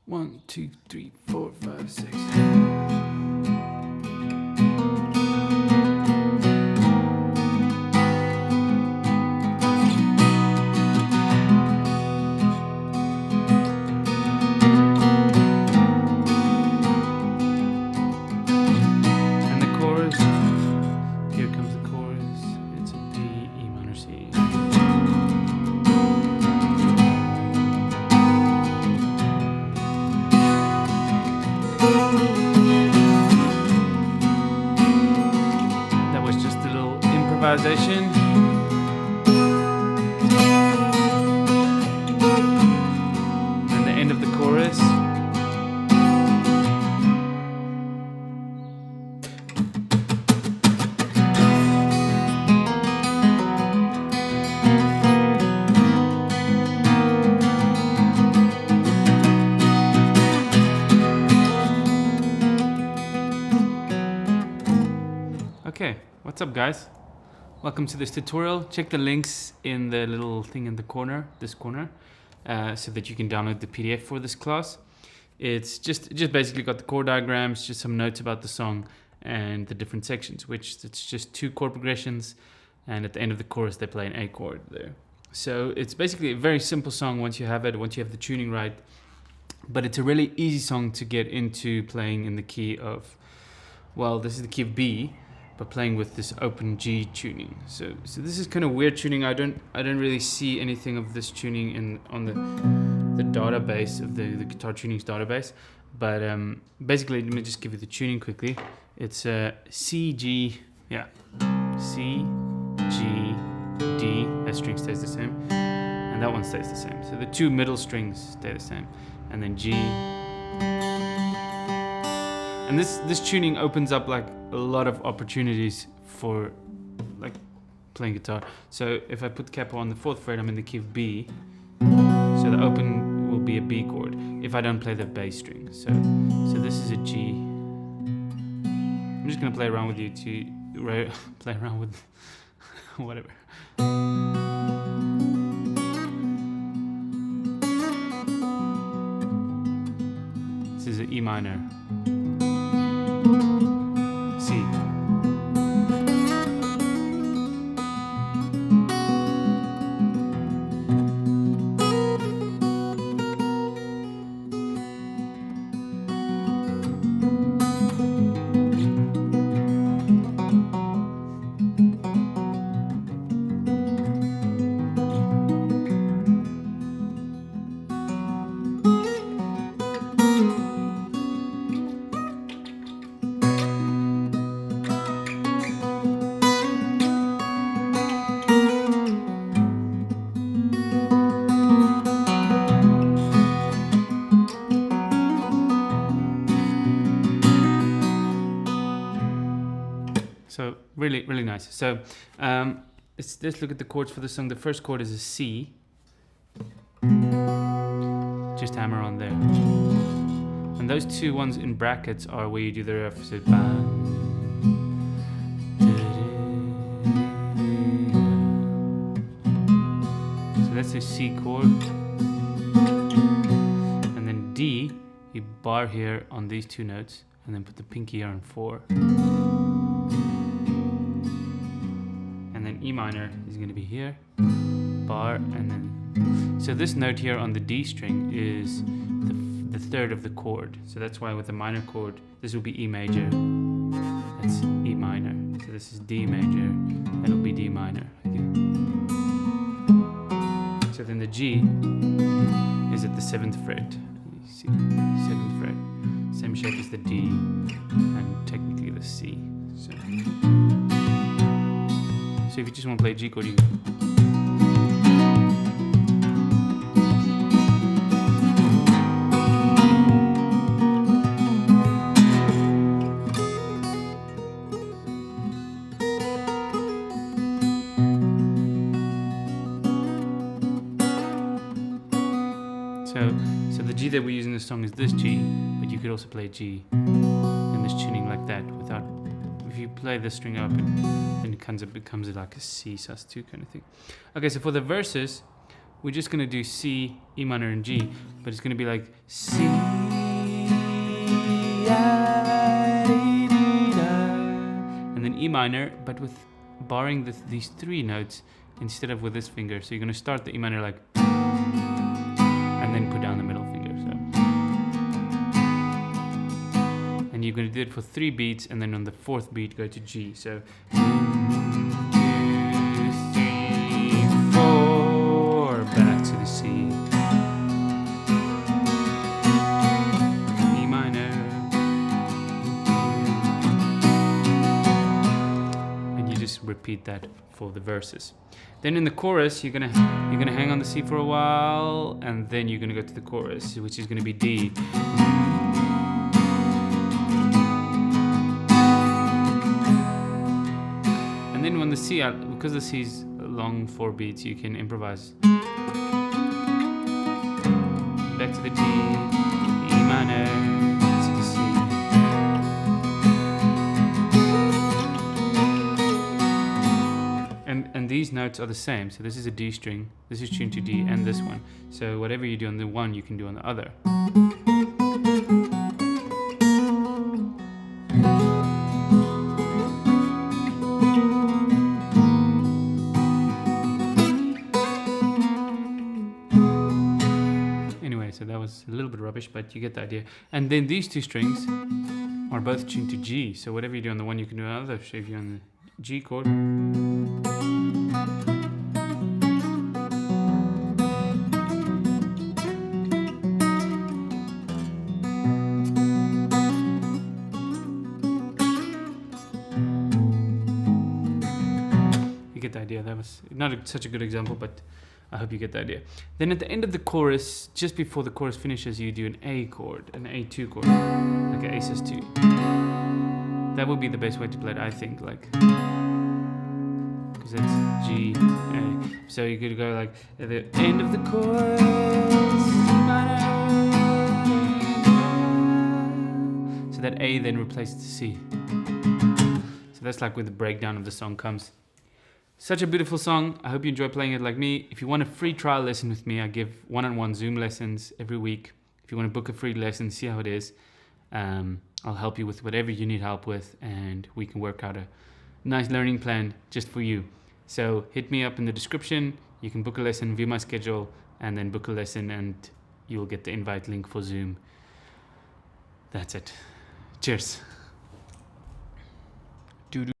1, 2, 3, 4, 5, 6. And the chorus, here comes the chorus. It's a D, E minor, C. That was just a little improvisation. And the end of the chorus. Okay, what's up guys? Welcome to this tutorial. Check the links in the little thing in the corner, this corner, so that you can download the PDF for this class. It's just basically got the chord diagrams, just some notes about the song and the different sections, which it's just 2 chord progressions, and at the end of the chorus they play an A chord there. So it's basically a very simple song once you have the tuning right, but it's a really easy song to get into playing in the key of, well, this is the key of B, but playing with this open G tuning. So this is kind of weird tuning. I don't really see anything of this tuning on the database of the guitar tunings database. But basically, let me just give you the tuning quickly. It's C, G, yeah, C, G, D. That string stays the same, and that one stays the same. So the 2 middle strings stay the same, and then G. And this tuning opens up like a lot of opportunities for like playing guitar. So if I put the capo on the 4th fret, I'm in the key of B. So the open will be a B chord if I don't play the bass string. So this is a G. I'm just gonna play around with you to play around with whatever. This is an E minor. C. So really nice. So let's look at the chords for the song. The first chord is a C. Just hammer on there. And those 2 ones in brackets are where you do the ref. So that's a C chord. And then D, you bar here on these 2 notes, and then put the pinky here on 4. And then E minor is going to be here, bar, and then so this note here on the D string is the 3rd of the chord. So that's why with the minor chord, this will be E major. That's E minor. So this is D major. That'll be D minor. Okay. So then the G is at the 7th fret. You see, 7th fret, same shape as the D, and technically the C. So if you just want to play a G chord, you So the G that we use in this song is this G, but you could also play G in this tuning like that without. If you play the string up, then it becomes like a C sus2 kind of thing. Okay, so for the verses, we're just gonna do C, E minor, and G, but it's gonna be like C, and then E minor, but with barring these 3 notes instead of with this finger. So you're gonna start the E minor like, and then put down the middle finger. So, and you're gonna do it for 3 beats, and then on the 4th beat go to G. So 1, 2, 3, 4, back to the C, E minor, and you just repeat that for the verses. Then in the chorus, you're gonna hang on the C for a while, and then you're gonna go to the chorus, which is gonna be D. And then when the C, because the C's long 4 beats, you can improvise. Back to the D, E minor, to the C. And these notes are the same. So this is a D string, this is tuned to D, and this one. So whatever you do on the one, you can do on the other. Anyway, so that was a little bit rubbish, but you get the idea. And then these 2 strings are both tuned to G. So whatever you do on the one, you can do on the other. So if you're on the G chord, you get the idea. That was not such a good example, but I hope you get the idea. Then at the end of the chorus, just before the chorus finishes, you do an A chord, an A2 chord, like an A sus2. That would be the best way to play it, I think, like, because that's G, A. So you could go like, at the end of the chorus, so that A then replaces the C. So that's like where the breakdown of the song comes. Such a beautiful song. I hope you enjoy playing it like me. If you want a free trial lesson with me, I give one-on-one Zoom lessons every week. If you want to book a free lesson, see how it is. I'll help you with whatever you need help with, and we can work out a nice learning plan just for you. So hit me up in the description. You can book a lesson, view my schedule, and then book a lesson, and you'll get the invite link for Zoom. That's it. Cheers.